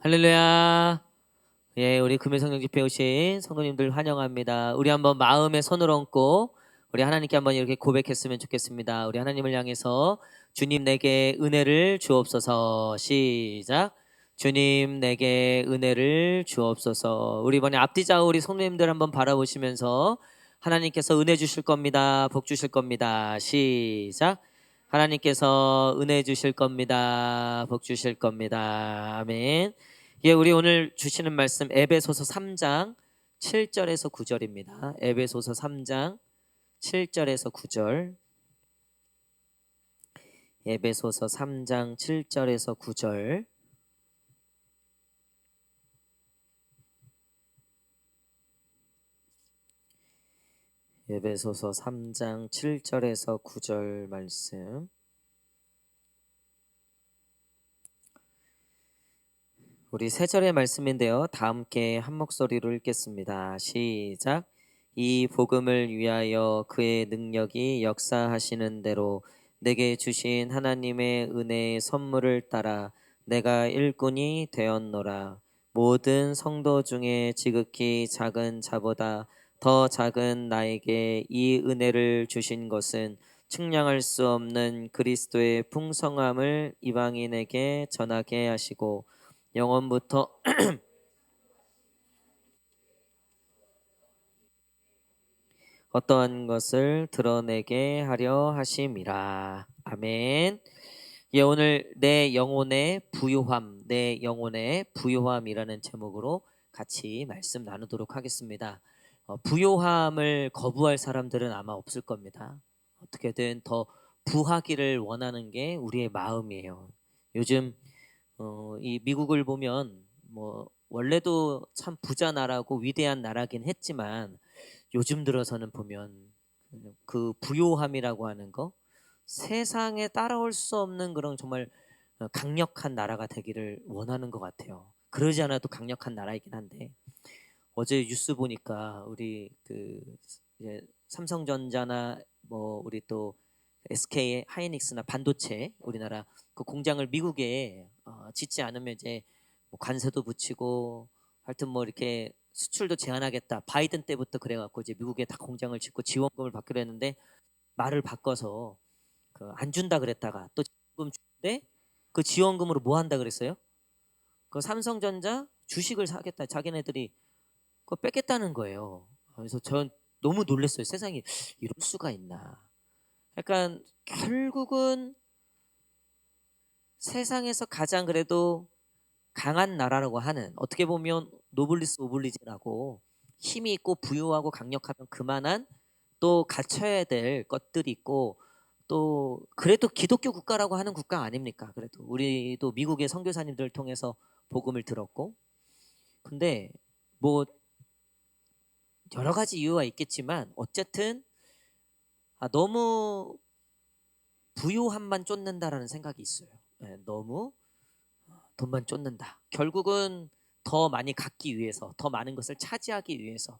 할렐루야. 예, 우리 금요성령 집회 오신 성도님들 환영합니다. 우리 한번 마음에 손을 얹고 우리 하나님께 한번 이렇게 고백했으면 좋겠습니다. 우리 하나님을 향해서 주님 내게 은혜를 주옵소서. 시작. 주님 내게 은혜를 주옵소서. 우리 이번에 앞뒤좌우 우리 성도님들 한번 바라보시면서 하나님께서 은혜 주실 겁니다. 복 주실 겁니다. 시작. 하나님께서 은혜 주실 겁니다. 복 주실 겁니다. 아멘. 예, 우리 오늘 주시는 말씀 에베소서 3장 7절에서 9절입니다. 에베소서 3장 7절에서 9절. 에베소서 3장 7절에서 9절. 에베소서 3장 7절에서 9절 말씀. 우리 세 절의 말씀인데요. 다 함께 한 목소리로 읽겠습니다. 시작. 이 복음을 위하여 그의 능력이 역사하시는 대로 내게 주신 하나님의 은혜의 선물을 따라 내가 일꾼이 되었노라. 모든 성도 중에 지극히 작은 자보다 더 작은 나에게 이 은혜를 주신 것은 측량할 수 없는 그리스도의 풍성함을 이방인에게 전하게 하시고 영원부터 어떠한 것을 드러내게 하려 하심이라. 아멘. 예, 오늘 내 영혼의 부요함, 내 영혼의 부요함이라는 제목으로 같이 말씀 나누도록 하겠습니다. 부요함을 거부할 사람들은 아마 없을 겁니다. 어떻게든 더 부하기를 원하는 게 우리의 마음이에요. 요즘 이 미국을 보면 뭐 원래도 참 부자 나라고 위대한 나라긴 했지만 요즘 들어서는 보면 그 부요함이라고 하는 거 세상에 따라올 수 없는 그런 정말 강력한 나라가 되기를 원하는 것 같아요. 그러지 않아도 강력한 나라이긴 한데 어제 뉴스 보니까 우리 그 이제 삼성전자나 뭐 우리 또 SK 하이닉스나 반도체 우리나라 그 공장을 미국에 짓지 않으면 이제 뭐 관세도 붙이고 하여튼 뭐 이렇게 수출도 제한하겠다. 바이든 때부터 그래갖고 이제 미국에 다 공장을 짓고 지원금을 받기로 했는데 말을 바꿔서 그 안 준다 그랬다가 또 지원금 주는데 그 지원금으로 뭐 한다 그랬어요? 그 삼성전자 주식을 사겠다. 자기네들이 그거 뺏겠다는 거예요. 그래서 전 너무 놀랐어요. 세상에 이럴 수가 있나. 약간 결국은 세상에서 가장 그래도 강한 나라라고 하는 어떻게 보면 노블리스 오블리제라고 힘이 있고 부유하고 강력하면 그만한 또 갖춰야 될 것들이 있고 또 그래도 기독교 국가라고 하는 국가 아닙니까? 그래도 우리도 미국의 선교사님들을 통해서 복음을 들었고 근데 뭐 여러 가지 이유가 있겠지만 어쨌든 너무 부유함만 쫓는다라는 생각이 있어요. 너무 돈만 쫓는다. 결국은 더 많이 갖기 위해서, 더 많은 것을 차지하기 위해서.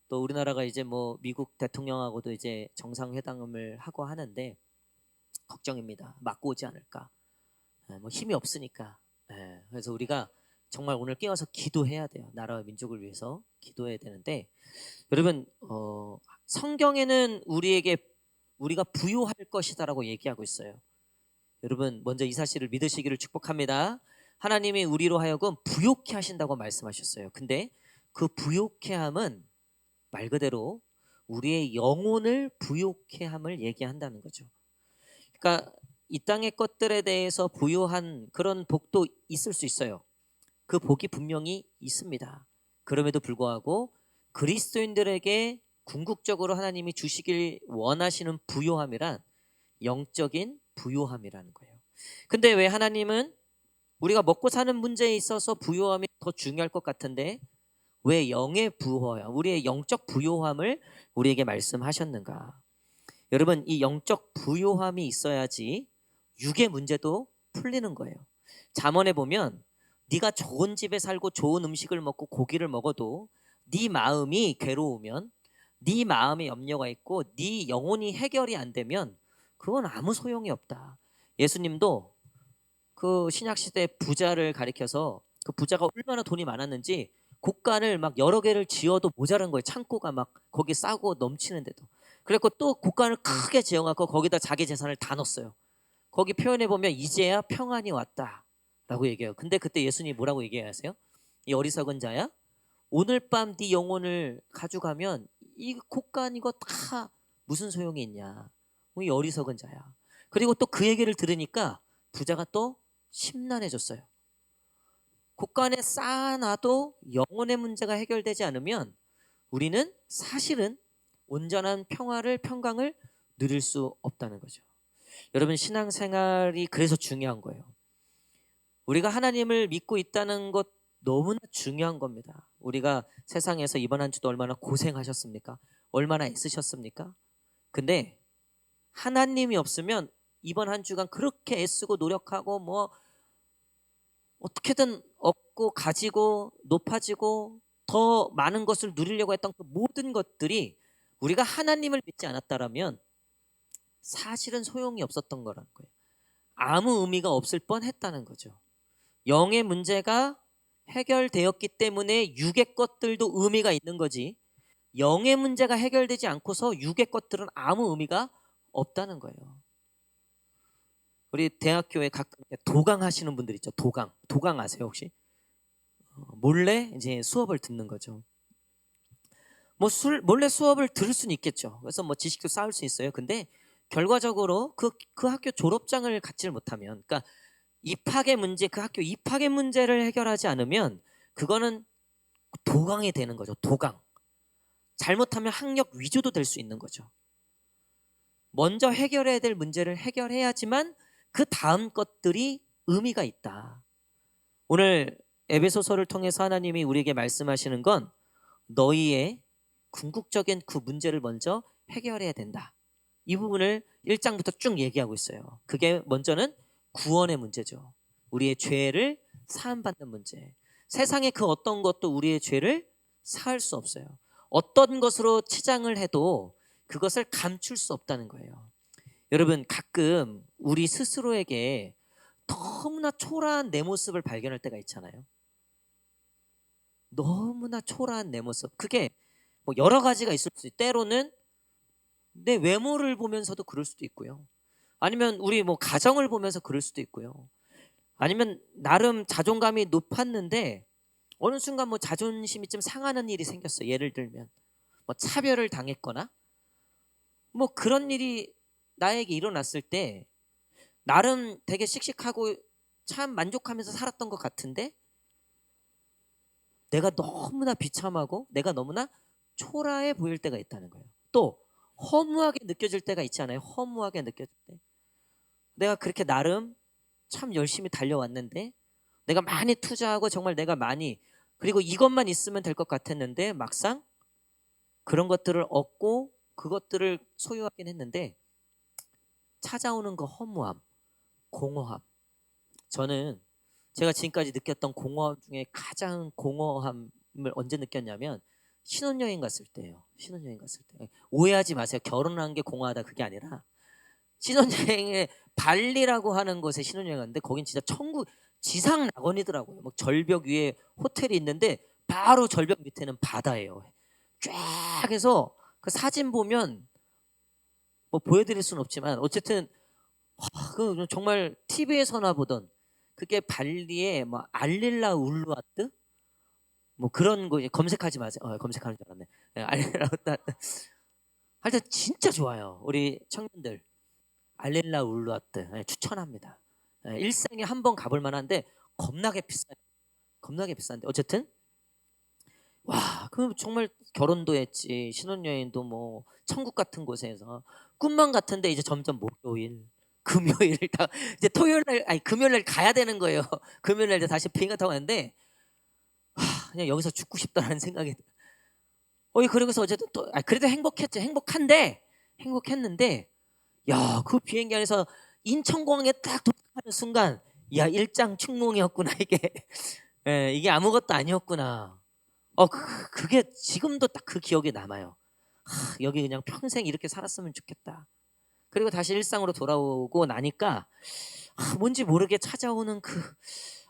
또 우리나라가 이제 뭐 미국 대통령하고도 이제 정상회담을 하고 하는데 걱정입니다. 맞고 오지 않을까. 뭐 힘이 없으니까. 그래서 우리가 정말 오늘 깨어서 기도해야 돼요. 나라와 민족을 위해서 기도해야 되는데 여러분 성경에는 우리가 부유할 것이다라고 얘기하고 있어요. 여러분 먼저 이 사실을 믿으시기를 축복합니다. 하나님이 우리로 하여금 부욕해 하신다고 말씀하셨어요. 근데 그 부욕해 함은 말 그대로 우리의 영혼을 부욕해 함을 얘기한다는 거죠. 그러니까 이 땅의 것들에 대해서 부요한 그런 복도 있을 수 있어요. 그 복이 분명히 있습니다. 그럼에도 불구하고 그리스도인들에게 궁극적으로 하나님이 주시길 원하시는 부요함이란 영적인 부요함이라는 거예요. 근데 왜 하나님은 우리가 먹고 사는 문제에 있어서 부요함이 더 중요할 것 같은데 왜 영의 부요함, 우리의 영적 부요함을 우리에게 말씀하셨는가? 여러분 이 영적 부요함이 있어야지 육의 문제도 풀리는 거예요. 잠언에 보면 네가 좋은 집에 살고 좋은 음식을 먹고 고기를 먹어도 네 마음이 괴로우면 네 마음에 염려가 있고 네 영혼이 해결이 안 되면 그건 아무 소용이 없다. 예수님도 그 신약시대 부자를 가리켜서 그 부자가 얼마나 돈이 많았는지 곡간을 막 여러 개를 지어도 모자란 거예요. 창고가 막 거기 싸고 넘치는데도. 그래갖고 또 곡간을 크게 지어갖고 거기다 자기 재산을 다 넣었어요. 거기 표현해 보면 이제야 평안이 왔다라고 얘기해요. 근데 그때 예수님이 뭐라고 얘기하세요? 이 어리석은 자야, 오늘 밤 네 영혼을 가져가면 이 곡간 이거 다 무슨 소용이 있냐. 이 어리석은 자야. 그리고 또 그 얘기를 들으니까 부자가 또 심란해졌어요. 곡간에 쌓아놔도 영혼의 문제가 해결되지 않으면 우리는 사실은 온전한 평강을 누릴 수 없다는 거죠. 여러분, 신앙생활이 그래서 중요한 거예요. 우리가 하나님을 믿고 있다는 것 너무나 중요한 겁니다. 우리가 세상에서 이번 한 주도 얼마나 고생하셨습니까? 얼마나 애쓰셨습니까? 근데 하나님이 없으면 이번 한 주간 그렇게 애쓰고 노력하고 뭐 어떻게든 얻고 가지고 높아지고 더 많은 것을 누리려고 했던 그 모든 것들이 우리가 하나님을 믿지 않았다라면 사실은 소용이 없었던 거라는 거예요. 아무 의미가 없을 뻔했다는 거죠. 영의 문제가 해결되었기 때문에 육의 것들도 의미가 있는 거지, 영의 문제가 해결되지 않고서 육의 것들은 아무 의미가 없다는 거예요. 우리 대학교에 가끔 도강 하시는 분들 있죠. 도강 아세요 혹시? 몰래 이제 수업을 듣는 거죠. 뭐 몰래 수업을 들을 수는 있겠죠. 그래서 뭐 지식도 쌓을 수 있어요. 근데 결과적으로 그 학교 졸업장을 갖지를 못하면, 그러니까 입학의 문제, 그 학교 입학의 문제를 해결하지 않으면 그거는 도강이 되는 거죠. 도강. 잘못하면 학력 위조도 될 수 있는 거죠. 먼저 해결해야 될 문제를 해결해야지만 그 다음 것들이 의미가 있다. 오늘 에베소서를 통해서 하나님이 우리에게 말씀하시는 건 너희의 궁극적인 그 문제를 먼저 해결해야 된다. 이 부분을 1장부터 쭉 얘기하고 있어요. 그게 먼저는 구원의 문제죠. 우리의 죄를 사함받는 문제. 세상의 그 어떤 것도 우리의 죄를 사할 수 없어요. 어떤 것으로 치장을 해도 그것을 감출 수 없다는 거예요. 여러분, 가끔 우리 스스로에게 너무나 초라한 내 모습을 발견할 때가 있잖아요. 너무나 초라한 내 모습. 그게 뭐 여러 가지가 있을 수 있어요. 때로는 내 외모를 보면서도 그럴 수도 있고요. 아니면 우리 뭐 가정을 보면서 그럴 수도 있고요. 아니면 나름 자존감이 높았는데 어느 순간 뭐 자존심이 좀 상하는 일이 생겼어. 예를 들면 뭐 차별을 당했거나 뭐 그런 일이 나에게 일어났을 때 나름 되게 씩씩하고 참 만족하면서 살았던 것 같은데 내가 너무나 비참하고 내가 너무나 초라해 보일 때가 있다는 거예요. 또 허무하게 느껴질 때가 있잖아요. 허무하게 느껴질 때. 내가 그렇게 나름 참 열심히 달려왔는데 내가 많이 투자하고 정말 내가 많이, 그리고 이것만 있으면 될 것 같았는데 막상 그런 것들을 얻고 그것들을 소유하긴 했는데 찾아오는 그 허무함, 공허함. 저는 제가 지금까지 느꼈던 공허함 중에 가장 공허함을 언제 느꼈냐면 신혼여행 갔을 때예요. 신혼여행 갔을 때. 오해하지 마세요. 결혼한 게 공허하다 그게 아니라 신혼여행에 발리라고 하는 곳에 신혼여행 갔는데 거긴 진짜 천국, 지상 낙원이더라고요. 뭐 절벽 위에 호텔이 있는데 바로 절벽 밑에는 바다예요. 쫙 해서 그 사진 보면 뭐 보여드릴 수는 없지만 어쨌든 그 정말 TV에서나 보던 그게 발리의 뭐 알릴라 울루아트 뭐 그런 거 검색하지 마세요. 검색하는 줄 알았네. 알릴라 울루아트. 하여튼 진짜 좋아요. 우리 청년들 알릴라 울루아트 추천합니다. 일생에 한 번 가볼 만한데 겁나게 비싸요. 겁나게 비싼데 어쨌든 와, 그 정말 결혼도 했지, 신혼여행도 뭐 천국 같은 곳에서 꿈만 같은데 이제 점점 목요일, 금요일 다 이제 토요일 날 아니 금요일 날 가야 되는 거예요. 금요일 날 다시 비행기 타고 가는데 그냥 여기서 죽고 싶다라는 생각이. 그러고서 어쨌든 또 그래도 행복했죠. 행복했는데 야, 그 비행기 안에서 인천공항에 딱 도착하는 순간 야, 일장 충몽이었구나 이게. 이게 아무것도 아니었구나. 그게 지금도 딱 그 기억에 남아요. 여기 그냥 평생 이렇게 살았으면 좋겠다. 그리고 다시 일상으로 돌아오고 나니까 뭔지 모르게 찾아오는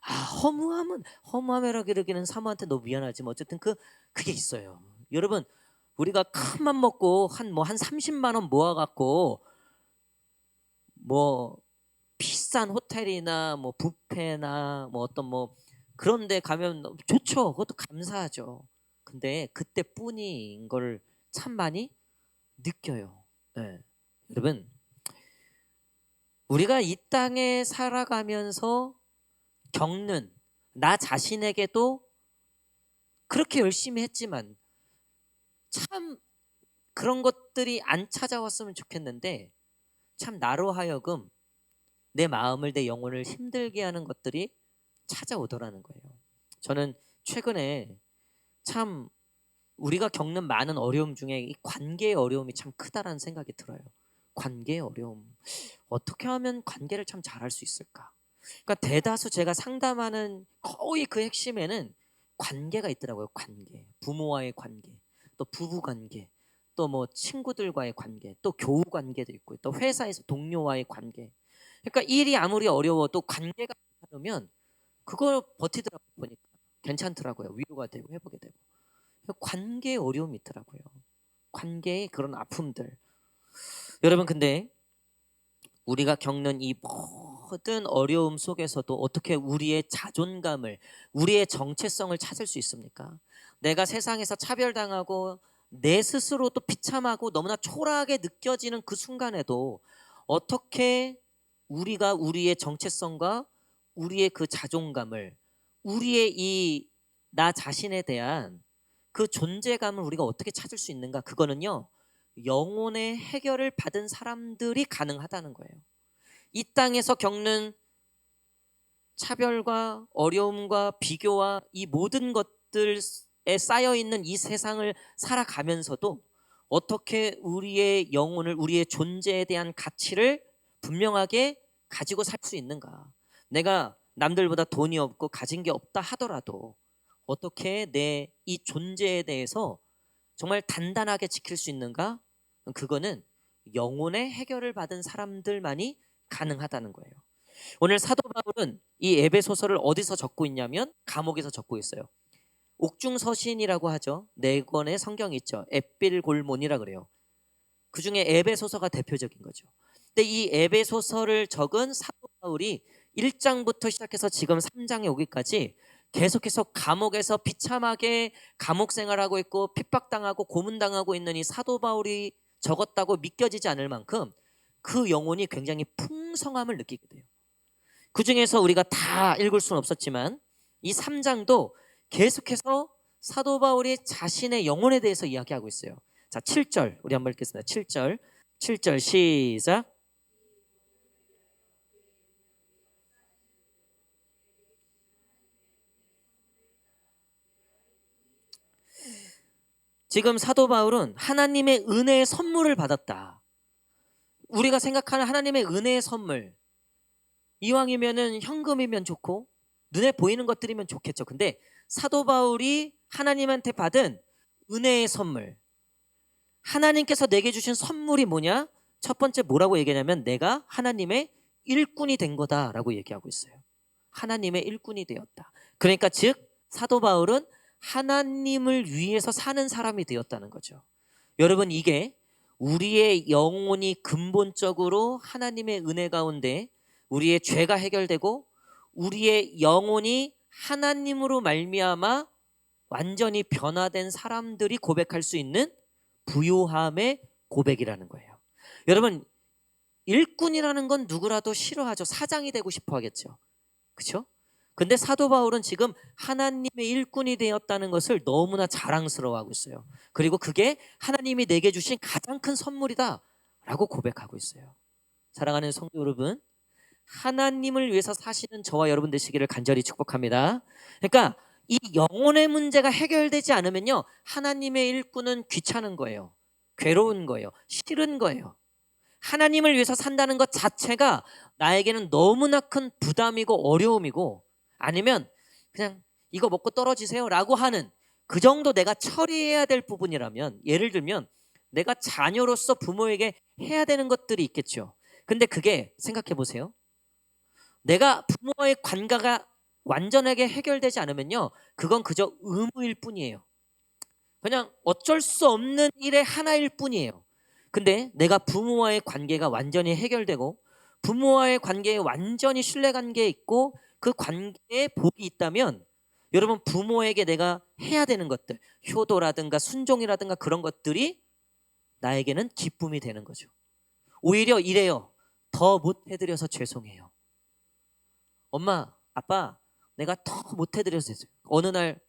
허무함이라 그러기는 사모한테 너무 미안하지만 어쨌든 그게 있어요. 여러분, 우리가 큰 맘 먹고 한 30만 원 모아 갖고 뭐 비싼 호텔이나 뭐 뷔페나 뭐 어떤 뭐 그런 데 가면 좋죠. 그것도 감사하죠. 근데 그때뿐인 걸 참 많이 느껴요. 예. 여러분, 우리가 이 땅에 살아가면서 겪는 나 자신에게도 그렇게 열심히 했지만 참 그런 것들이 안 찾아왔으면 좋겠는데 참 나로 하여금 내 마음을 내 영혼을 힘들게 하는 것들이 찾아오더라는 거예요. 저는 최근에 참 우리가 겪는 많은 어려움 중에 이 관계의 어려움이 참 크다라는 생각이 들어요. 관계의 어려움. 어떻게 하면 관계를 참 잘할 수 있을까? 그러니까 대다수 제가 상담하는 거의 그 핵심에는 관계가 있더라고요. 관계. 부모와의 관계, 또 부부 관계, 또 뭐 친구들과의 관계, 또 교우 관계도 있고, 또 회사에서 동료와의 관계. 그러니까 일이 아무리 어려워도 관계가 괜찮으면 그걸 버티더라고요. 보니까 괜찮더라고요. 위로가 되고 회복이 되고. 관계의 어려움이 있더라고요. 관계의 그런 아픔들. 여러분, 근데 우리가 겪는 이 모든 어려움 속에서도 어떻게 우리의 자존감을, 우리의 정체성을 찾을 수 있습니까? 내가 세상에서 차별당하고 내 스스로도 비참하고 너무나 초라하게 느껴지는 그 순간에도 어떻게 우리가 우리의 정체성과 우리의 그 자존감을, 우리의 이 나 자신에 대한 그 존재감을 우리가 어떻게 찾을 수 있는가? 그거는요, 영혼의 해결을 받은 사람들이 가능하다는 거예요. 이 땅에서 겪는 차별과 어려움과 비교와 이 모든 것들에 쌓여 있는 이 세상을 살아가면서도 어떻게 우리의 영혼을, 우리의 존재에 대한 가치를 분명하게 가지고 살 수 있는가? 내가 남들보다 돈이 없고 가진 게 없다 하더라도 어떻게 내 이 존재에 대해서 정말 단단하게 지킬 수 있는가? 그거는 영혼의 해결을 받은 사람들만이 가능하다는 거예요. 오늘 사도 바울은 이 에베소서를 어디서 적고 있냐면 감옥에서 적고 있어요. 옥중서신이라고 하죠. 네 권의 성경이 있죠. 앳빌골몬이라 그래요. 그중에 에베소서가 대표적인 거죠. 근데 이 에베소서를 적은 사도 바울이 1장부터 시작해서 지금 3장에 오기까지 계속해서 감옥에서 비참하게 감옥 생활하고 있고 핍박당하고 고문당하고 있는 이 사도 바울이 적었다고 믿겨지지 않을 만큼 그 영혼이 굉장히 풍성함을 느끼게 돼요. 그 중에서 우리가 다 읽을 수는 없었지만 이 3장도 계속해서 사도 바울이 자신의 영혼에 대해서 이야기하고 있어요. 자, 7절 우리 한번 읽겠습니다. 7절 시작. 지금 사도 바울은 하나님의 은혜의 선물을 받았다. 우리가 생각하는 하나님의 은혜의 선물, 이왕이면은 현금이면 좋고 눈에 보이는 것들이면 좋겠죠. 근데 사도 바울이 하나님한테 받은 은혜의 선물, 하나님께서 내게 주신 선물이 뭐냐? 첫 번째 뭐라고 얘기하냐면 내가 하나님의 일꾼이 된 거다라고 얘기하고 있어요. 하나님의 일꾼이 되었다. 그러니까 즉 사도 바울은 하나님을 위해서 사는 사람이 되었다는 거죠. 여러분, 이게 우리의 영혼이 근본적으로 하나님의 은혜 가운데 우리의 죄가 해결되고 우리의 영혼이 하나님으로 말미암아 완전히 변화된 사람들이 고백할 수 있는 부요함의 고백이라는 거예요. 여러분, 일꾼이라는 건 누구라도 싫어하죠. 사장이 되고 싶어 하겠죠. 그렇죠? 근데 사도 바울은 지금 하나님의 일꾼이 되었다는 것을 너무나 자랑스러워하고 있어요. 그리고 그게 하나님이 내게 주신 가장 큰 선물이다 라고 고백하고 있어요. 사랑하는 성도 여러분, 하나님을 위해서 사시는 저와 여러분 되시기를 간절히 축복합니다. 그러니까 이 영혼의 문제가 해결되지 않으면요, 하나님의 일꾼은 귀찮은 거예요. 괴로운 거예요. 싫은 거예요. 하나님을 위해서 산다는 것 자체가 나에게는 너무나 큰 부담이고 어려움이고, 아니면 그냥 이거 먹고 떨어지세요 라고 하는 그 정도 내가 처리해야 될 부분이라면, 예를 들면 내가 자녀로서 부모에게 해야 되는 것들이 있겠죠. 근데 그게 생각해 보세요. 내가 부모와의 관계가 완전하게 해결되지 않으면요, 그건 그저 의무일 뿐이에요. 그냥 어쩔 수 없는 일의 하나일 뿐이에요. 근데 내가 부모와의 관계가 완전히 해결되고 부모와의 관계에 완전히 신뢰관계에 있고 그 관계에 복이 있다면, 여러분, 부모에게 내가 해야 되는 것들, 효도라든가 순종이라든가 그런 것들이 나에게는 기쁨이 되는 거죠. 오히려 이래요. 더 못해드려서 죄송해요. 엄마, 아빠, 내가 더 못해드려서 죄송해요. 어느 날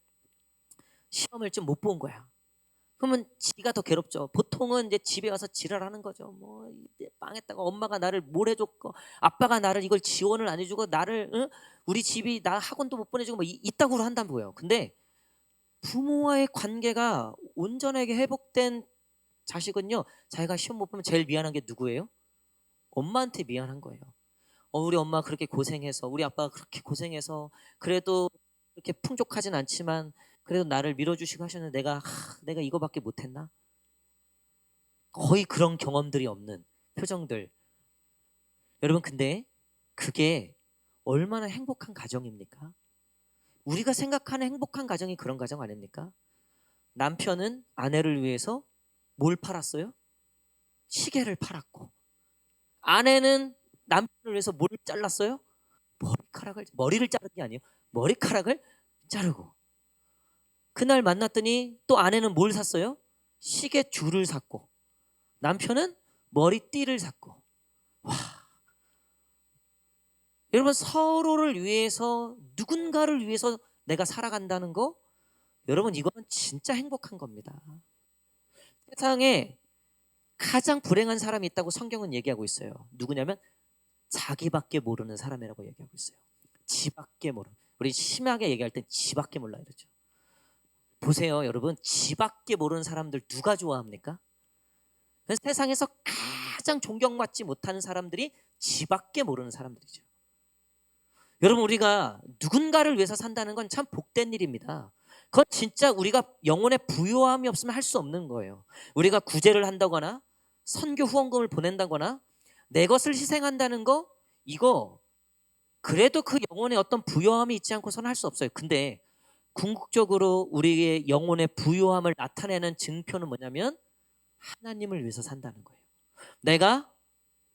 시험을 좀 못 본 거야. 그러면 지가 더 괴롭죠. 보통은 이제 집에 와서 지랄하는 거죠. 뭐 망했다고, 엄마가 나를 뭘 해줬고, 아빠가 나를 이걸 지원을 안 해주고, 나를 우리 집이 나 학원도 못 보내주고 뭐 이따구로 한다는 거예요. 근데 부모와의 관계가 온전하게 회복된 자식은요, 자기가 시험 못 보면 제일 미안한 게 누구예요? 엄마한테 미안한 거예요. 우리 엄마 그렇게 고생해서, 우리 아빠가 그렇게 고생해서, 그래도 그렇게 풍족하진 않지만 그래도 나를 밀어주시고 하셨는데 내가 이거밖에 못했나? 거의 그런 경험들이 없는 표정들. 여러분, 근데 그게 얼마나 행복한 가정입니까? 우리가 생각하는 행복한 가정이 그런 가정 아닙니까? 남편은 아내를 위해서 뭘 팔았어요? 시계를 팔았고, 아내는 남편을 위해서 뭘 잘랐어요? 머리를 자른 게 아니에요. 머리카락을 자르고. 그날 만났더니 또 아내는 뭘 샀어요? 시계 줄을 샀고, 남편은 머리띠를 샀고. 와, 여러분, 서로를 위해서, 누군가를 위해서 내가 살아간다는 거, 여러분, 이거는 진짜 행복한 겁니다. 세상에 가장 불행한 사람이 있다고 성경은 얘기하고 있어요. 누구냐면 자기밖에 모르는 사람이라고 얘기하고 있어요. 지밖에 모르는. 우리 심하게 얘기할 땐 지밖에 몰라 이러죠. 보세요, 여러분, 지밖에 모르는 사람들 누가 좋아합니까? 세상에서 가장 존경받지 못하는 사람들이 지밖에 모르는 사람들이죠. 여러분, 우리가 누군가를 위해서 산다는 건 참 복된 일입니다. 그건 진짜 우리가 영혼의 부요함이 없으면 할 수 없는 거예요. 우리가 구제를 한다거나 선교 후원금을 보낸다거나 내 것을 희생한다는 거, 이거 그래도 그 영혼에 어떤 부요함이 있지 않고서는 할 수 없어요. 근데 궁극적으로 우리의 영혼의 부요함을 나타내는 증표는 뭐냐면 하나님을 위해서 산다는 거예요. 내가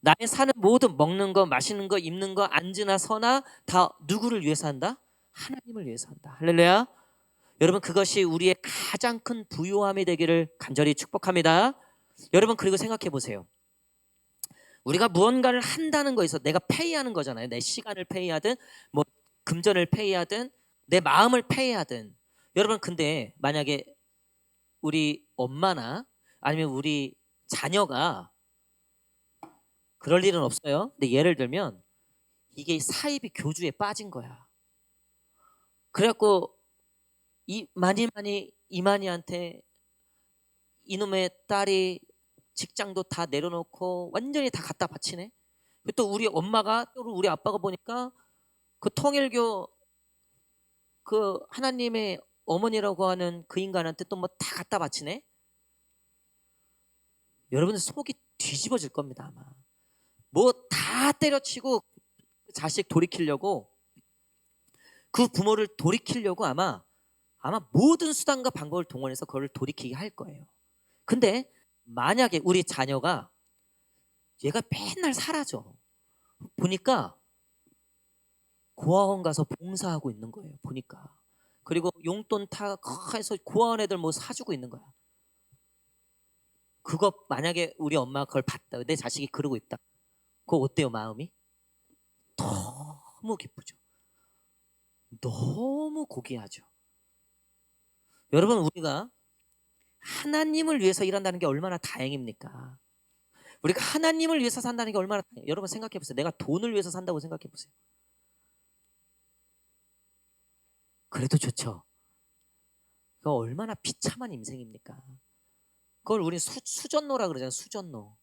나의 사는 모든, 먹는 거, 마시는 거, 입는 거, 앉으나 서나 다 누구를 위해서 한다? 하나님을 위해서 한다. 할렐루야. 여러분, 그것이 우리의 가장 큰 부요함이 되기를 간절히 축복합니다. 여러분, 그리고 생각해 보세요. 우리가 무언가를 한다는 거에서 내가 페이하는 거잖아요. 내 시간을 페이하든 뭐 금전을 페이하든 내 마음을 페이하든. 여러분, 근데 만약에 우리 엄마나 아니면 우리 자녀가, 그럴 일은 없어요. 근데 예를 들면 이게 사이비 교주에 빠진 거야. 그래갖고 이 많이 이만희한테 이놈의 딸이 직장도 다 내려놓고 완전히 다 갖다 바치네. 또 우리 엄마가, 또 우리 아빠가 보니까 그 통일교 그 하나님의 어머니라고 하는 그 인간한테 또 뭐 다 갖다 바치네. 여러분들 속이 뒤집어질 겁니다 아마. 뭐 다 때려치고 그 자식 돌이키려고, 그 부모를 돌이키려고 아마 모든 수단과 방법을 동원해서 그걸 돌이키게 할 거예요. 근데 만약에 우리 자녀가, 얘가 맨날 사라져, 보니까 고아원 가서 봉사하고 있는 거예요. 보니까. 그리고 용돈 다 해서 고아원 애들 뭐 사주고 있는 거야. 그거 만약에 우리 엄마가 그걸 봤다, 내 자식이 그러고 있다, 그거 어때요? 마음이 너무 기쁘죠. 너무 고귀하죠. 여러분, 우리가 하나님을 위해서 일한다는 게 얼마나 다행입니까? 우리가 하나님을 위해서 산다는 게 얼마나 다행이에요. 여러분 생각해 보세요. 내가 돈을 위해서 산다고 생각해 보세요. 그래도 좋죠. 그거 얼마나 비참한 인생입니까? 그걸 우리 수전노라 그러잖아요. 수전노.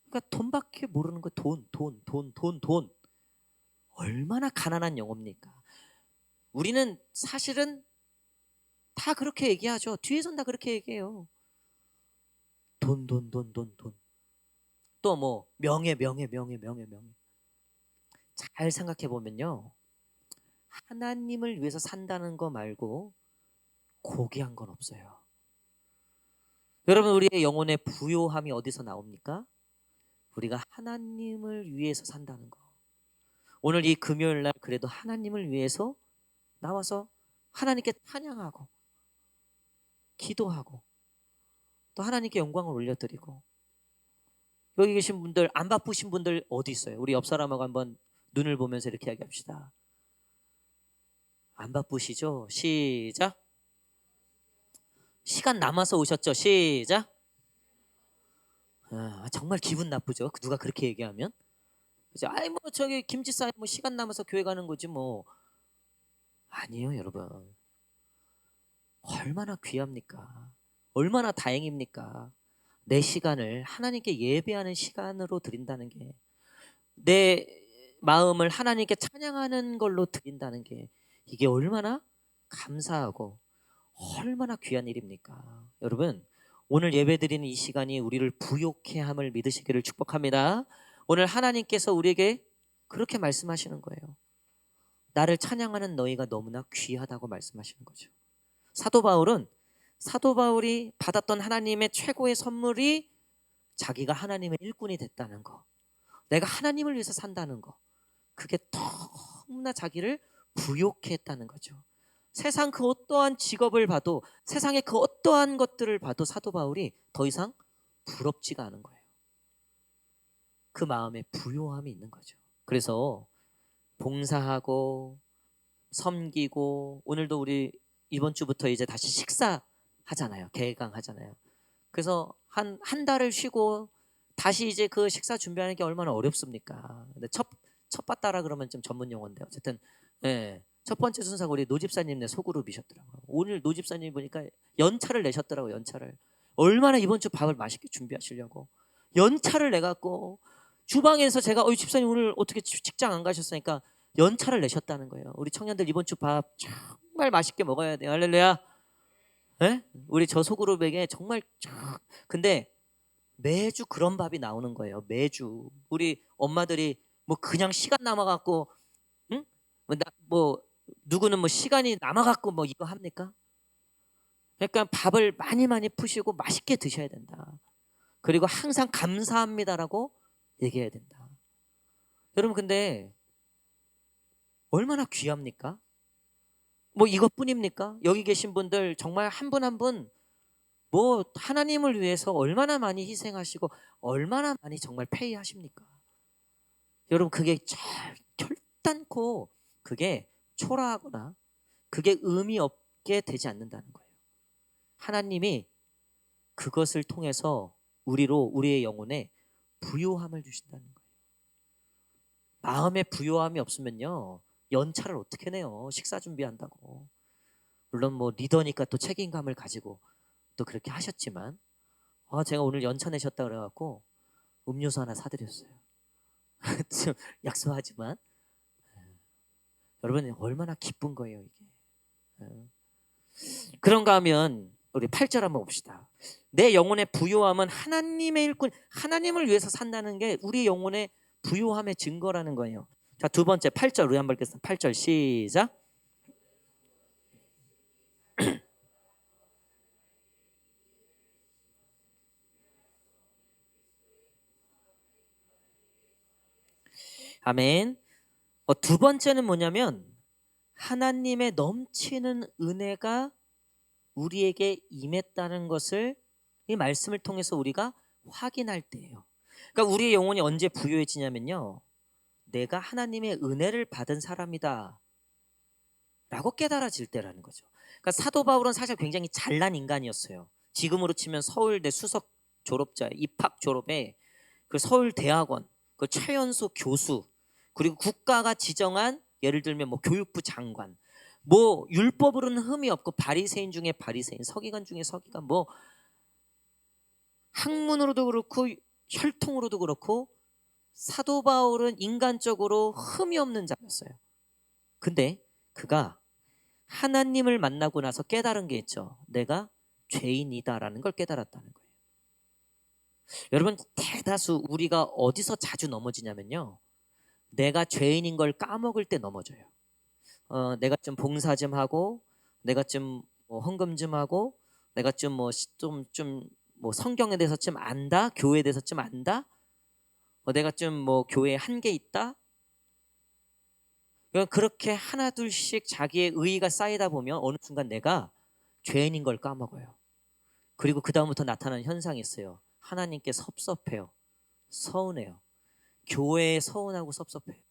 그러니까 돈밖에 모르는 거. 돈. 얼마나 가난한 영혼입니까? 우리는 사실은 다 그렇게 얘기하죠. 뒤에선 다 그렇게 얘기해요. 돈. 또 뭐 명예. 잘 생각해 보면요, 하나님을 위해서 산다는 거 말고 고귀한 건 없어요. 여러분, 우리의 영혼의 부요함이 어디서 나옵니까? 우리가 하나님을 위해서 산다는 거. 오늘 이 금요일 날 그래도 하나님을 위해서 나와서 하나님께 찬양하고 기도하고 또 하나님께 영광을 올려드리고, 여기 계신 분들, 안 바쁘신 분들 어디 있어요? 우리 옆 사람하고 한번 눈을 보면서 이렇게 이야기합시다. 안 바쁘시죠? 시작. 시간 남아서 오셨죠? 시작. 정말 기분 나쁘죠? 누가 그렇게 얘기하면. 그죠? 아이 뭐 저기 김지사에 뭐 시간 남아서 교회 가는 거지 뭐. 아니에요, 여러분. 얼마나 귀합니까? 얼마나 다행입니까? 내 시간을 하나님께 예배하는 시간으로 드린다는 게, 내 마음을 하나님께 찬양하는 걸로 드린다는 게, 이게 얼마나 감사하고 얼마나 귀한 일입니까? 여러분, 오늘 예배드리는 이 시간이 우리를 부욕해 함을 믿으시기를 축복합니다. 오늘 하나님께서 우리에게 그렇게 말씀하시는 거예요. 나를 찬양하는 너희가 너무나 귀하다고 말씀하시는 거죠. 사도 바울이 받았던 하나님의 최고의 선물이 자기가 하나님의 일꾼이 됐다는 거, 내가 하나님을 위해서 산다는 거, 그게 너무나 자기를 부욕해 했다는 거죠. 세상 그 어떠한 직업을 봐도, 세상의 그 어떠한 것들을 봐도 사도 바울이 더 이상 부럽지가 않은 거예요. 그 마음에 부요함이 있는 거죠. 그래서 봉사하고 섬기고, 오늘도 우리 이번 주부터 이제 다시 식사하잖아요. 개강하잖아요. 그래서 한 달을 쉬고 다시 이제 그 식사 준비하는 게 얼마나 어렵습니까? 근데 첫 봤다라 그러면 좀 전문 용어인데, 어쨌든 첫 번째 순서가 우리 노집사님네 소그룹이셨더라고요. 오늘 노집사님 보니까 연차를 내셨더라고요. 연차를. 얼마나 이번 주 밥을 맛있게 준비하시려고 연차를 내갖고, 주방에서 제가 집사님 오늘 어떻게 직장 안 가셨으니까 연차를 내셨다는 거예요. 우리 청년들 이번 주 밥 정말 맛있게 먹어야 돼요. 할렐루야. 네? 우리 저 소그룹에게 정말 근데 매주 그런 밥이 나오는 거예요. 매주 우리 엄마들이 뭐 그냥 시간 남아갖고, 응? 뭐 누구는 뭐 시간이 남아갖고 뭐 이거 합니까? 그러니까 밥을 많이 푸시고 맛있게 드셔야 된다. 그리고 항상 감사합니다라고 얘기해야 된다. 여러분, 근데 얼마나 귀합니까? 뭐 이것뿐입니까? 여기 계신 분들 정말 한 분 한 분 뭐 하나님을 위해서 얼마나 많이 희생하시고 얼마나 많이 정말 페이하십니까? 여러분, 그게 결단코 그게 초라하거나 그게 의미 없게 되지 않는다는 거예요. 하나님이 그것을 통해서 우리의 영혼에 부요함을 주신다는 거예요. 마음에 부요함이 없으면요, 연차를 어떻게 내요? 식사 준비한다고. 물론 뭐 리더니까 또 책임감을 가지고 또 그렇게 하셨지만, 제가 오늘 연차 내셨다 그래갖고 음료수 하나 사드렸어요. 좀 약소하지만 여러분, 얼마나 기쁜 거예요 이게. 그런가 하면 우리 8절 한번 봅시다. 내 영혼의 부요함은 하나님의 일꾼, 하나님을 위해서 산다는 게 우리 영혼의 부요함의 증거라는 거예요. 자, 두 번째 8절 우리 한번 읽겠습니다. 8절 시작. 아멘. 두 번째는 뭐냐면, 하나님의 넘치는 은혜가 우리에게 임했다는 것을 이 말씀을 통해서 우리가 확인할 때예요. 그러니까 우리의 영혼이 언제 부요해지냐면요, 내가 하나님의 은혜를 받은 사람이다 라고 깨달아질 때라는 거죠. 그러니까 사도 바울은 사실 굉장히 잘난 인간이었어요. 지금으로 치면 서울대 수석 졸업자, 입학 졸업에 그 서울대학원 그 최연소 교수, 그리고 국가가 지정한 예를 들면 뭐 교육부 장관, 뭐 율법으로는 흠이 없고 바리새인 중에 바리새인, 서기관 중에 서기관, 뭐 학문으로도 그렇고 혈통으로도 그렇고 사도 바울은 인간적으로 흠이 없는 자였어요. 근데 그가 하나님을 만나고 나서 깨달은 게 있죠. 내가 죄인이다라는 걸 깨달았다는 거예요. 여러분, 대다수 우리가 어디서 자주 넘어지냐면요, 내가 죄인인 걸 까먹을 때 넘어져요. 내가 좀 봉사 좀 하고, 내가 좀 헌금 좀 하고, 내가 좀 성경에 대해서 좀 안다, 교회에 대해서 좀 안다, 내가 좀 교회에 한계 있다. 그렇게 하나 둘씩 자기의 의의가 쌓이다 보면 어느 순간 내가 죄인인 걸 까먹어요. 그리고 그 다음부터 나타나는 현상이 있어요. 하나님께 섭섭해요. 서운해요. 교회에 서운하고 섭섭해요.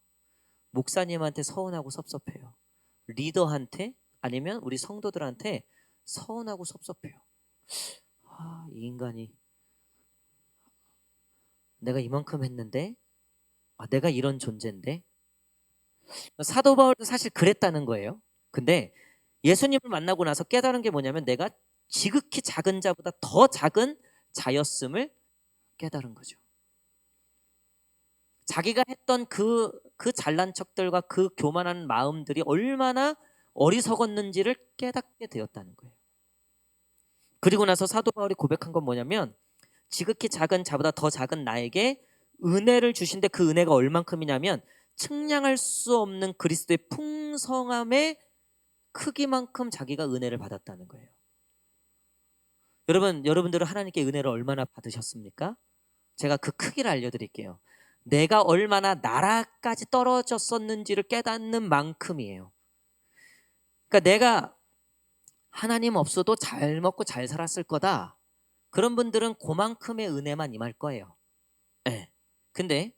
목사님한테 서운하고 섭섭해요. 리더한테 아니면 우리 성도들한테 서운하고 섭섭해요. 이 인간이 내가 이만큼 했는데, 내가 이런 존재인데. 사도 바울도 사실 그랬다는 거예요. 근데 예수님을 만나고 나서 깨달은 게 뭐냐면 내가 지극히 작은 자보다 더 작은 자였음을 깨달은 거죠. 자기가 했던 그 잘난 척들과 그 교만한 마음들이 얼마나 어리석었는지를 깨닫게 되었다는 거예요. 그리고 나서 사도 바울이 고백한 건 뭐냐면 지극히 작은 자보다 더 작은 나에게 은혜를 주신데 그 은혜가 얼만큼이냐면 측량할 수 없는 그리스도의 풍성함의 크기만큼 자기가 은혜를 받았다는 거예요. 여러분들은 하나님께 은혜를 얼마나 받으셨습니까? 제가 그 크기를 알려드릴게요. 내가 얼마나 나라까지 떨어졌었는지를 깨닫는 만큼이에요. 그러니까 내가 하나님 없어도 잘 먹고 잘 살았을 거다. 그런 분들은 그만큼의 은혜만 임할 거예요. 네. 근데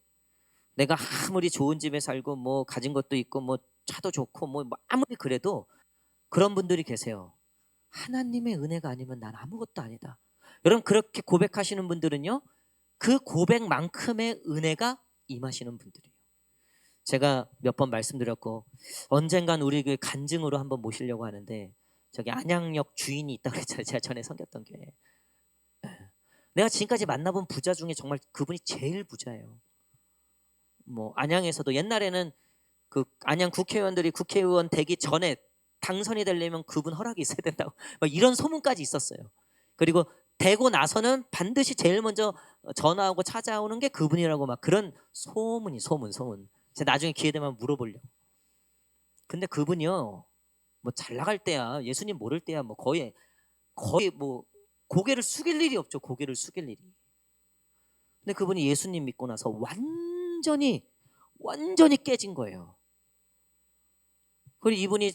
내가 아무리 좋은 집에 살고 가진 것도 있고 차도 좋고 아무리 그래도 그런 분들이 계세요. 하나님의 은혜가 아니면 난 아무것도 아니다. 여러분 그렇게 고백하시는 분들은요. 그 고백만큼의 은혜가 임하시는 분들이에요. 제가 몇 번 말씀드렸고 언젠간 우리 교회 간증으로 한번 모시려고 하는데 저기 안양역 주인이 있다고 그랬잖아요. 제가 전에 섬겼던 교회. 내가 지금까지 만나본 부자 중에 정말 그분이 제일 부자예요. 안양에서도 옛날에는 그 안양 국회의원들이 국회의원 되기 전에 당선이 되려면 그분 허락이 있어야 된다고 이런 소문까지 있었어요. 그리고 되고 나서는 반드시 제일 먼저 전화하고 찾아오는 게 그분이라고 그런 소문. 제가 나중에 기회 되면 물어보려고. 근데 그분이요 잘 나갈 때야 예수님 모를 때야 거의 고개를 숙일 일이 없죠. 고개를 숙일 일이. 근데 그분이 예수님 믿고 나서 완전히 깨진 거예요. 그리고 이분이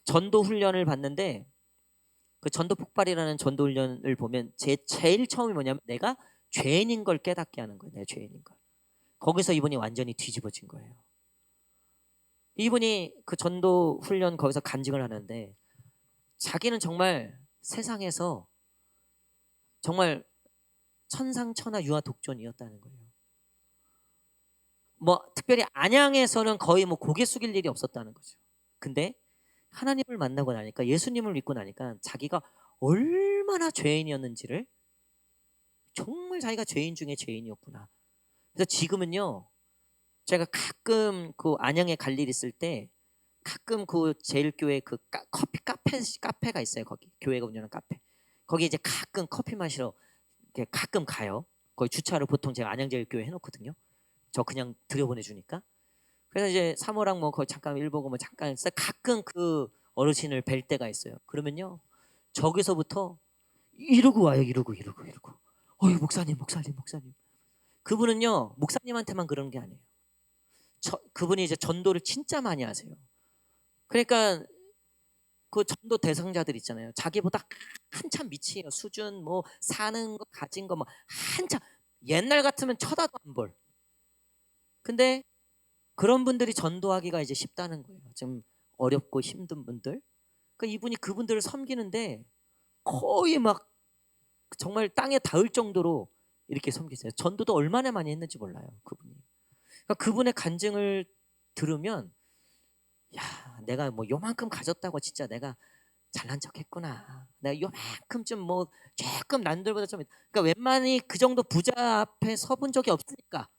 전도 훈련을 받는데 그 전도 폭발이라는 전도 훈련을 보면 제일 처음이 뭐냐면 내가 죄인인 걸 깨닫게 하는 거예요. 내가 죄인인 걸. 거기서 이분이 완전히 뒤집어진 거예요. 이분이 그 전도 훈련 거기서 간증을 하는데 자기는 정말 세상에서 정말 천상천하 유아독존이었다는 거예요. 특별히 안양에서는 거의 고개 숙일 일이 없었다는 거죠. 근데 하나님을 만나고 나니까 예수님을 믿고 나니까 자기가 얼마나 죄인이었는지를 정말 자기가 죄인 중에 죄인이었구나. 그래서 지금은요 제가 가끔 그 안양에 갈 일 있을 때 가끔 그 제일교회 그 커피 카페가 있어요. 거기 교회가 운영하는 카페. 거기 이제 가끔 커피 마시러 가끔 가요. 거기 주차를 보통 제가 안양제일교회 해놓거든요. 저 그냥 들여보내주니까. 그래서 이제 사모랑 거기 잠깐 일 보고 잠깐 있어 가끔 그 어르신을 뵐 때가 있어요. 그러면요 저기서부터 이러고 와요. 이러고. 목사님. 그분은요 목사님한테만 그러는 게 아니에요. 그분이 이제 전도를 진짜 많이 하세요. 그러니까 그 전도 대상자들 있잖아요. 자기보다 한참 밑이에요. 수준 사는 거 가진 거 한참 옛날 같으면 쳐다도 안 볼. 근데 그런 분들이 전도하기가 이제 쉽다는 거예요. 좀 어렵고 힘든 분들. 그러니까 이분이 그분들을 섬기는데 거의 정말 땅에 닿을 정도로 이렇게 섬기세요. 전도도 얼마나 많이 했는지 몰라요. 그분이. 그러니까 그분의 간증을 들으면 야 내가 요만큼 가졌다고 진짜 내가 잘난 척했구나. 내가 요만큼 좀 조금 남들보다 좀 그러니까 웬만히 그 정도 부자 앞에 서본 적이 없으니까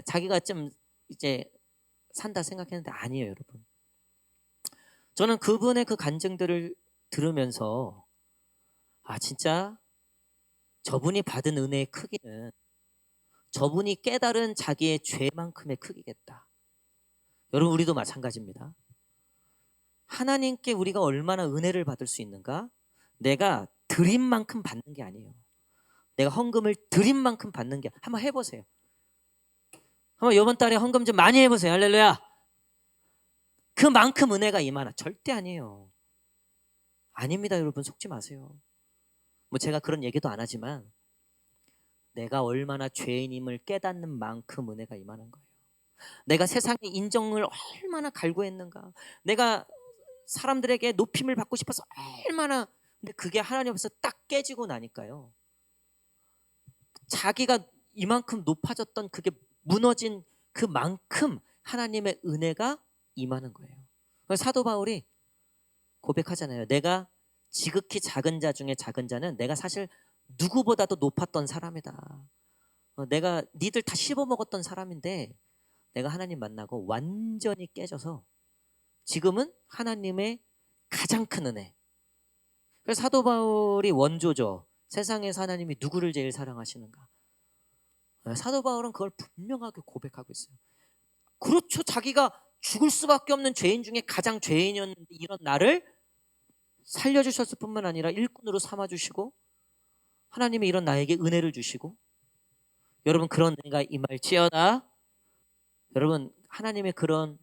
자기가 좀 이제 산다 생각했는데 아니에요, 여러분. 저는 그분의 그 간증들을 들으면서 진짜 저분이 받은 은혜의 크기는 저분이 깨달은 자기의 죄만큼의 크기겠다. 여러분 우리도 마찬가지입니다. 하나님께 우리가 얼마나 은혜를 받을 수 있는가? 내가 드린 만큼 받는 게 아니에요. 내가 헌금을 드린 만큼 받는 게, 한번 해보세요. 한번 이번 달에 헌금 좀 많이 해보세요. 할렐루야. 그만큼 은혜가 임하나? 절대 아니에요. 아닙니다. 여러분, 속지 마세요. 뭐 제가 그런 얘기도 안 하지만 내가 얼마나 죄인임을 깨닫는 만큼 은혜가 임하는 거예요. 내가 세상의 인정을 얼마나 갈구했는가, 내가 사람들에게 높임을 받고 싶어서 얼마나, 근데 그게 하나님 앞에서 딱 깨지고 나니까요, 자기가 이만큼 높아졌던 그게 무너진 그만큼 하나님의 은혜가 임하는 거예요. 사도 바울이 고백하잖아요. 내가 지극히 작은 자 중에 작은 자는 내가 사실 누구보다도 높았던 사람이다. 내가 니들 다 씹어먹었던 사람인데 내가 하나님 만나고 완전히 깨져서 지금은 하나님의 가장 큰 은혜. 그래서 사도 바울이 원조죠. 세상에서 하나님이 누구를 제일 사랑하시는가? 사도 바울은 그걸 분명하게 고백하고 있어요. 그렇죠. 자기가 죽을 수밖에 없는 죄인 중에 가장 죄인이었는데 이런 나를 살려주셨을 뿐만 아니라 일꾼으로 삼아주시고 하나님이 이런 나에게 은혜를 주시고, 여러분 그런 은혜가 임할지어다. 여러분 하나님의 그런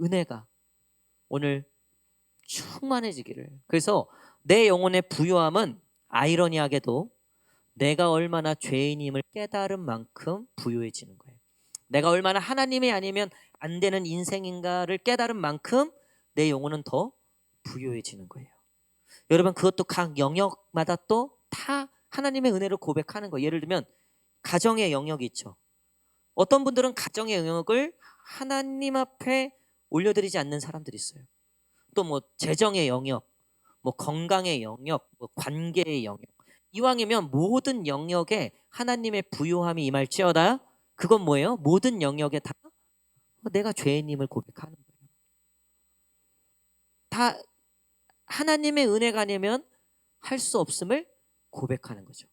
은혜가 오늘 충만해지기를. 그래서 내 영혼의 부요함은 아이러니하게도 내가 얼마나 죄인임을 깨달은 만큼 부요해지는 거예요. 내가 얼마나 하나님이 아니면 안 되는 인생인가를 깨달은 만큼 내 영혼은 더 부요해지는 거예요. 여러분 그것도 각 영역마다 또 다 하나님의 은혜를 고백하는 거예요. 예를 들면 가정의 영역이 있죠. 어떤 분들은 가정의 영역을 하나님 앞에 올려드리지 않는 사람들이 있어요. 또 뭐 재정의 영역, 뭐 건강의 영역, 뭐 관계의 영역, 이왕이면 모든 영역에 하나님의 부요함이 임할지어다. 그건 뭐예요? 모든 영역에 다 내가 죄인임을 고백하는 거예요. 다 하나님의 은혜가 아니면 할 수 없음을 고백하는 거죠.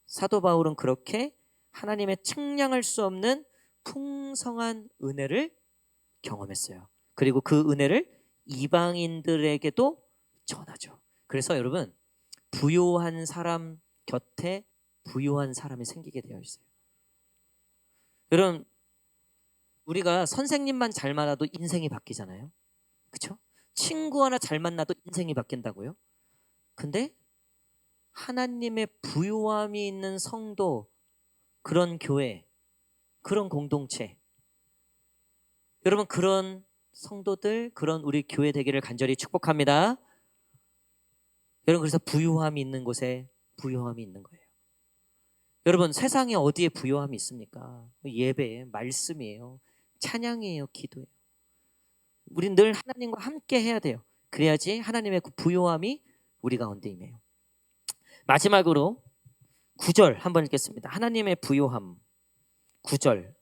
사도 바울은 그렇게 하나님의 측량할 수 없는 풍성한 은혜를 경험했어요. 그리고 그 은혜를 이방인들에게도 전하죠. 그래서 여러분 부요한 사람 곁에 부요한 사람이 생기게 되어 있어요. 여러분 우리가 선생님만 잘 만나도 인생이 바뀌잖아요. 그렇죠? 친구 하나 잘 만나도 인생이 바뀐다고요. 근데 하나님의 부요함이 있는 성도, 그런 교회, 그런 공동체, 여러분 그런 성도들, 그런 우리 교회 되기를 간절히 축복합니다. 여러분 그래서 부요함이 있는 곳에 부요함이 있는 거예요. 여러분 세상에 어디에 부요함이 있습니까? 예배, 말씀이에요. 찬양이에요. 기도예요. 우린 늘 하나님과 함께 해야 돼요. 그래야지 하나님의 그 부요함이 우리 가운데 임해요. 마지막으로 9절 한번 읽겠습니다. 하나님의 부요함 9절.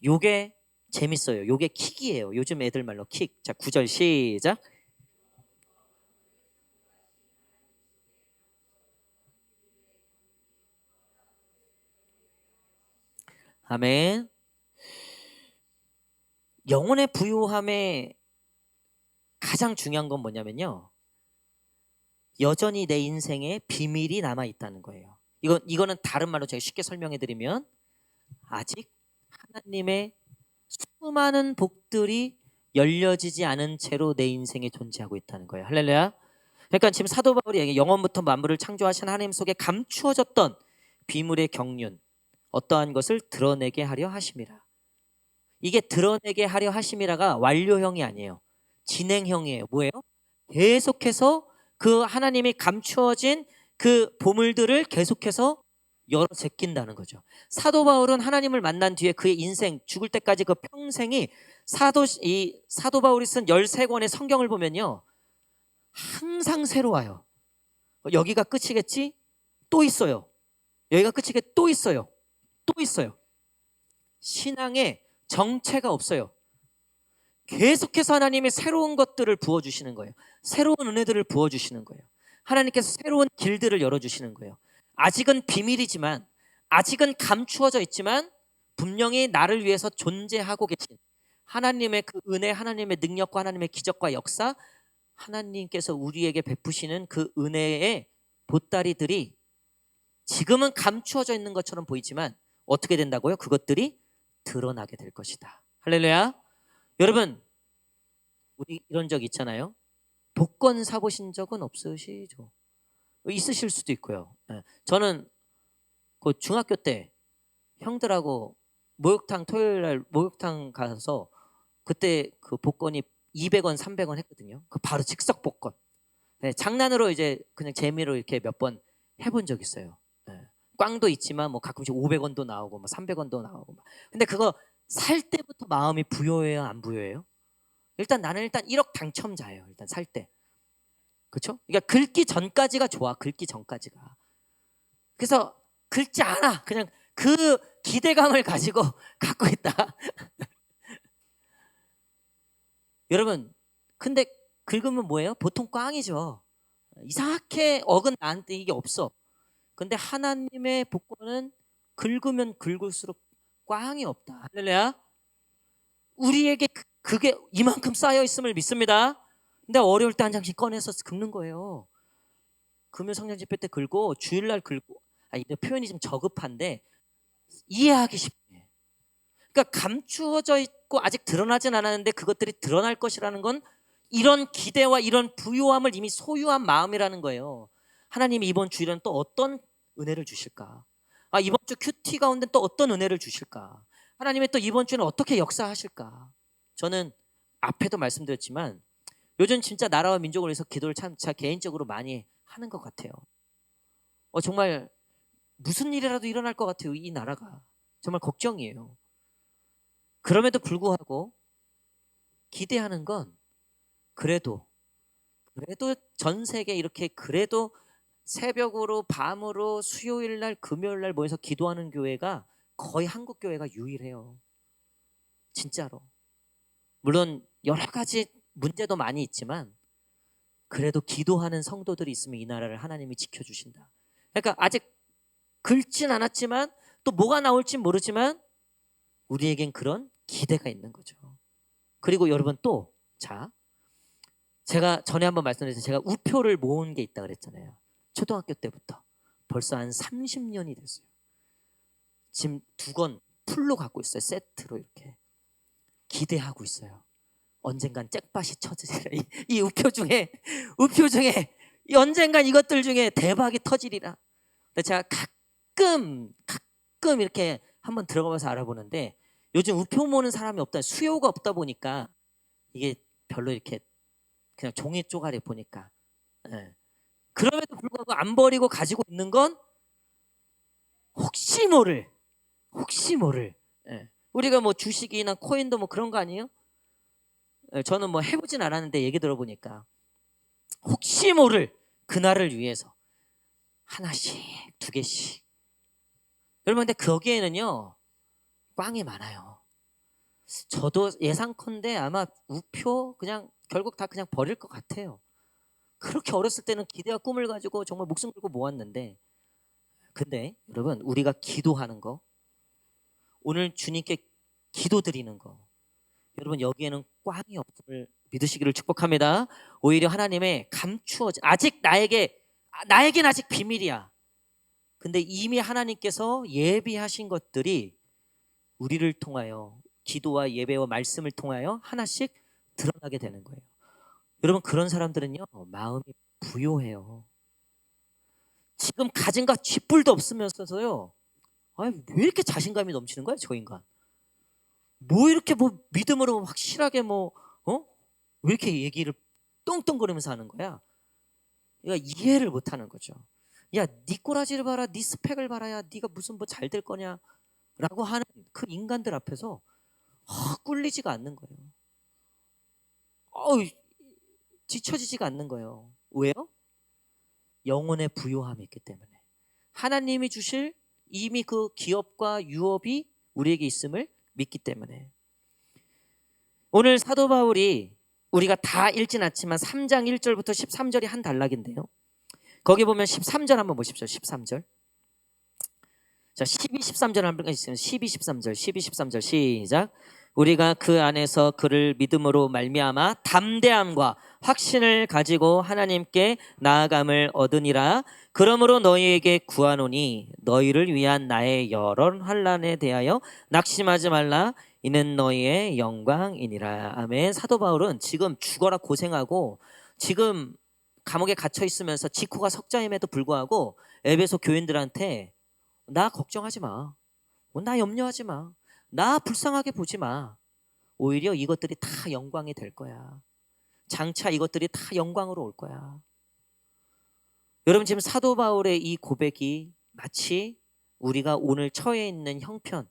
요게 재밌어요. 요게 킥이에요. 요즘 애들 말로 킥. 자, 9절 시작. 아멘. 영혼의 부요함에 가장 중요한 건 뭐냐면요, 여전히 내 인생에 비밀이 남아 있다는 거예요. 이거는 다른 말로 제가 쉽게 설명해 드리면 아직 하나님의 수많은 복들이 열려지지 않은 채로 내 인생에 존재하고 있다는 거예요. 할렐루야. 그러니까 지금 사도 바울이 영원부터 만물을 창조하신 하나님 속에 감추어졌던 비밀의 경륜, 어떠한 것을 드러내게 하려 하심이라. 이게 드러내게 하려 하심이라가 완료형이 아니에요. 진행형이에요. 뭐예요? 계속해서 그 하나님이 감추어진 그 보물들을 계속해서 열어 제낀다는 거죠. 사도 바울은 하나님을 만난 뒤에 그의 인생, 죽을 때까지 그 평생이 사도 바울이 쓴 13권의 성경을 보면요, 항상 새로워요. 여기가 끝이겠지? 또 있어요. 여기가 끝이겠지? 또 있어요. 또 있어요. 신앙에 정체가 없어요. 계속해서 하나님이 새로운 것들을 부어주시는 거예요. 새로운 은혜들을 부어주시는 거예요. 하나님께서 새로운 길들을 열어주시는 거예요. 아직은 비밀이지만, 아직은 감추어져 있지만 분명히 나를 위해서 존재하고 계신 하나님의 그 은혜, 하나님의 능력과 하나님의 기적과 역사, 하나님께서 우리에게 베푸시는 그 은혜의 보따리들이 지금은 감추어져 있는 것처럼 보이지만 어떻게 된다고요? 그것들이 드러나게 될 것이다. 할렐루야. 여러분, 우리 이런 적 있잖아요. 복권 사보신 적은 없으시죠? 있으실 수도 있고요. 저는 그 중학교 때 형들하고 목욕탕, 토요일 날 목욕탕 가서 그때 그 복권이 200원, 300원 했거든요. 그 바로 즉석 복권. 장난으로 이제 그냥 재미로 이렇게 몇 번 해본 적 있어요. 꽝도 있지만 뭐 가끔씩 500원도 나오고 뭐 300원도 나오고. 근데 그거 살 때부터 마음이 부여해요, 안 부여해요? 일단 나는 일단 1억 당첨자예요. 일단 살 때. 그렇죠? 그러니까 긁기 전까지가 좋아. 긁기 전까지가. 그래서 긁지 않아. 그냥 그 기대감을 가지고 갖고 있다. 여러분, 근데 긁으면 뭐예요? 보통 꽝이죠. 이상하게 억은 나한테 이게 없어. 근데 하나님의 복권은 긁으면 긁을수록 꽝이 없다. 할렐루야. 우리에게 그게 이만큼 쌓여 있음을 믿습니다. 근데 어려울 때 한 장씩 꺼내서 긁는 거예요. 금요 성령 집회 때 긁고 주일날 긁고. 이 표현이 좀 저급한데 이해하기 쉽네. 그러니까 감추어져 있고 아직 드러나진 않았는데 그것들이 드러날 것이라는 건 이런 기대와 이런 부요함을 이미 소유한 마음이라는 거예요. 하나님이 이번 주일은 또 어떤 은혜를 주실까? 이번 주 큐티 가운데 또 어떤 은혜를 주실까? 하나님이 또 이번 주는 어떻게 역사하실까? 저는 앞에도 말씀드렸지만 요즘 진짜 나라와 민족을 위해서 기도를 참 개인적으로 많이 하는 것 같아요. 정말 무슨 일이라도 일어날 것 같아요. 이 나라가 정말 걱정이에요. 그럼에도 불구하고 기대하는 건 그래도 전 세계 이렇게 그래도 새벽으로 밤으로 수요일 날 금요일 날 모여서 기도하는 교회가 거의 한국 교회가 유일해요. 진짜로. 물론 여러 가지 문제도 많이 있지만 그래도 기도하는 성도들이 있으면 이 나라를 하나님이 지켜주신다. 그러니까 아직 긁진 않았지만 또 뭐가 나올진 모르지만 우리에겐 그런 기대가 있는 거죠. 그리고 여러분 또 제가 전에 한번 말씀드렸죠. 제가 우표를 모은 게 있다 그랬잖아요. 초등학교 때부터 벌써 한 30년이 됐어요. 지금 2권 풀로 갖고 있어요. 세트로 이렇게 기대하고 있어요. 언젠간 잭팟이 쳐지리라. 이 우표 중에 언젠간 이것들 중에 대박이 터지리라. 근데 제가 가끔 이렇게 한번 들어가면서 알아보는데 요즘 우표 모으는 사람이 없다. 수요가 없다 보니까 이게 별로 이렇게 그냥 종이 쪼가리 보니까. 그럼에도 불구하고 안 버리고 가지고 있는 건 혹시 모를. 우리가 뭐 주식이나 코인도 뭐 그런 거 아니에요? 저는 뭐 해보진 않았는데 얘기 들어보니까 혹시 모를 그날을 위해서 하나씩 2개씩. 여러분 근데 거기에는요 꽝이 많아요. 저도 예상컨대 아마 우표 그냥 결국 다 그냥 버릴 것 같아요. 그렇게 어렸을 때는 기대와 꿈을 가지고 정말 목숨 걸고 모았는데 근데 여러분 우리가 기도하는 거 오늘 주님께 기도드리는 거 여러분 여기에는 꽝이 없음을 믿으시기를 축복합니다. 오히려 하나님의 감추어진 아직 나에겐 아직 비밀이야. 근데 이미 하나님께서 예비하신 것들이 우리를 통하여 기도와 예배와 말씀을 통하여 하나씩 드러나게 되는 거예요. 여러분 그런 사람들은요 마음이 부요해요. 지금 가진 것 쥐뿔도 없으면서도요 왜 이렇게 자신감이 넘치는 거야 저 인간. 뭐 이렇게 뭐 믿음으로 확실하게 왜 이렇게 얘기를 똥똥거리면서 하는 거야. 그러니까 이해를 못하는 거죠. 야, 네 꼬라지를 봐라, 네 스펙을 봐라야, 네가 무슨 뭐 잘 될 거냐라고 하는 그 인간들 앞에서 꿀리지가 않는 거예요. 지쳐지지가 않는 거예요. 왜요? 영혼의 부요함이 있기 때문에. 하나님이 주실 이미 그 기업과 유업이 우리에게 있음을 믿기 때문에. 오늘 사도 바울이 우리가 다 읽진 않지만 3장 1절부터 13절이 한 단락인데요. 거기 보면 13절 한번 보십시오. 13절. 자, 12, 13절 한번 읽으시면 12, 13절, 12, 13절 시작. 우리가 그 안에서 그를 믿음으로 말미암아 담대함과 확신을 가지고 하나님께 나아감을 얻으니라. 그러므로 너희에게 구하노니 너희를 위한 나의 여러 환난에 대하여 낙심하지 말라. 이는 너희의 영광이니라. 아멘. 사도 바울은 지금 죽어라 고생하고 지금 감옥에 갇혀 있으면서 직후가 석자임에도 불구하고 에베소 교인들한테 나 걱정하지 마. 나 염려하지 마. 나 불쌍하게 보지 마. 오히려 이것들이 다 영광이 될 거야. 장차 이것들이 다 영광으로 올 거야. 여러분 지금 사도 바울의 이 고백이 마치 우리가 오늘 처해 있는 형편,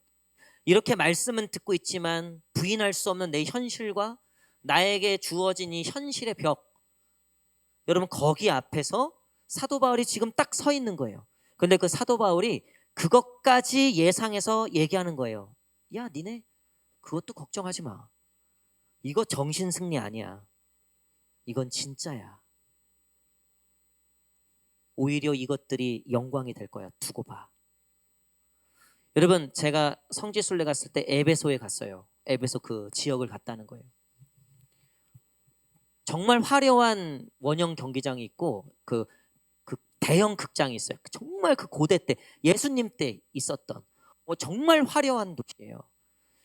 이렇게 말씀은 듣고 있지만 부인할 수 없는 내 현실과 나에게 주어진 이 현실의 벽, 여러분 거기 앞에서 사도 바울이 지금 딱 서 있는 거예요. 근데 그 사도 바울이 그것까지 예상해서 얘기하는 거예요. 야, 니네 그것도 걱정하지 마. 이거 정신승리 아니야. 이건 진짜야. 오히려 이것들이 영광이 될 거야. 두고 봐. 여러분 제가 성지순례 갔을 때 에베소에 갔어요. 에베소 그 지역을 갔다는 거예요. 정말 화려한 원형 경기장이 있고 그 대형 극장이 있어요. 정말 그 고대 때 예수님 때 있었던 정말 화려한 도시예요.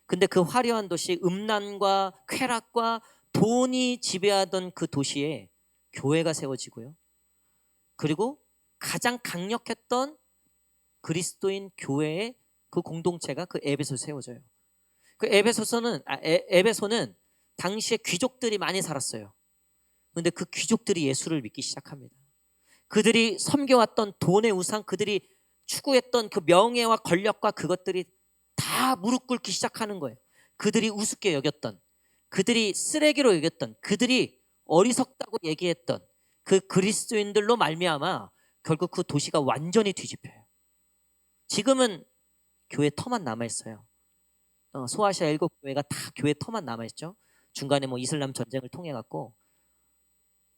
근데 그 화려한 도시, 음란과 쾌락과 돈이 지배하던 그 도시에 교회가 세워지고요. 그리고 가장 강력했던 그리스도인 교회의 그 공동체가 그 에베소에 세워져요. 그 에베소는 당시에 귀족들이 많이 살았어요. 근데 그 귀족들이 예수를 믿기 시작합니다. 그들이 섬겨왔던 돈의 우상, 그들이 추구했던 그 명예와 권력과 그것들이 다 무릎 꿇기 시작하는 거예요. 그들이 우습게 여겼던, 그들이 쓰레기로 여겼던, 그들이 어리석다고 얘기했던 그 그리스도인들로 말미암아 결국 그 도시가 완전히 뒤집혀요. 지금은 교회 터만 남아있어요. 소아시아 7교회가 다 교회 터만 남아있죠. 중간에 뭐 이슬람 전쟁을 통해 갖고.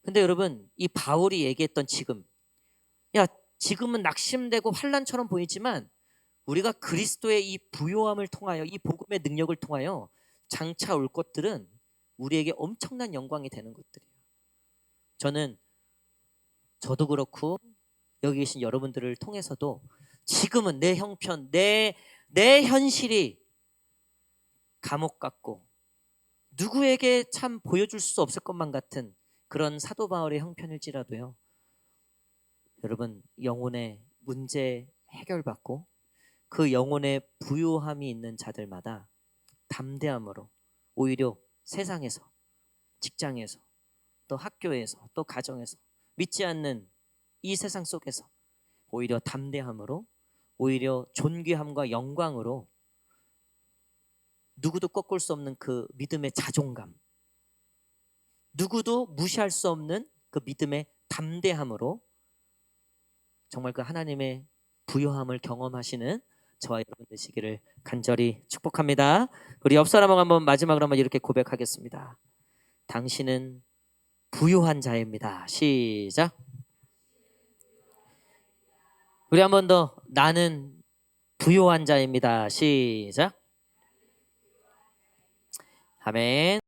근데 여러분 이 바울이 얘기했던 지금은 낙심되고 환난처럼 보이지만 우리가 그리스도의 이 부요함을 통하여, 이 복음의 능력을 통하여 장차 올 것들은 우리에게 엄청난 영광이 되는 것들이에요. 저도 그렇고 여기 계신 여러분들을 통해서도 지금은 내 형편, 내 현실이 감옥 같고 누구에게 참 보여줄 수 없을 것만 같은 그런 사도 바울의 형편일지라도요, 여러분 영혼의 문제 해결받고 그 영혼의 부요함이 있는 자들마다 담대함으로 오히려 세상에서, 직장에서, 또 학교에서, 또 가정에서, 믿지 않는 이 세상 속에서 오히려 담대함으로, 오히려 존귀함과 영광으로 누구도 꺾을 수 없는 그 믿음의 자존감, 누구도 무시할 수 없는 그 믿음의 담대함으로 정말 그 하나님의 부요함을 경험하시는 저와 여러분 되시기를 간절히 축복합니다. 우리 옆 사람하고 한번 마지막으로 한번 이렇게 고백하겠습니다. 당신은 부요한 자입니다. 시작. 우리 한 번 더. 나는 부요한 자입니다. 시작. 아멘.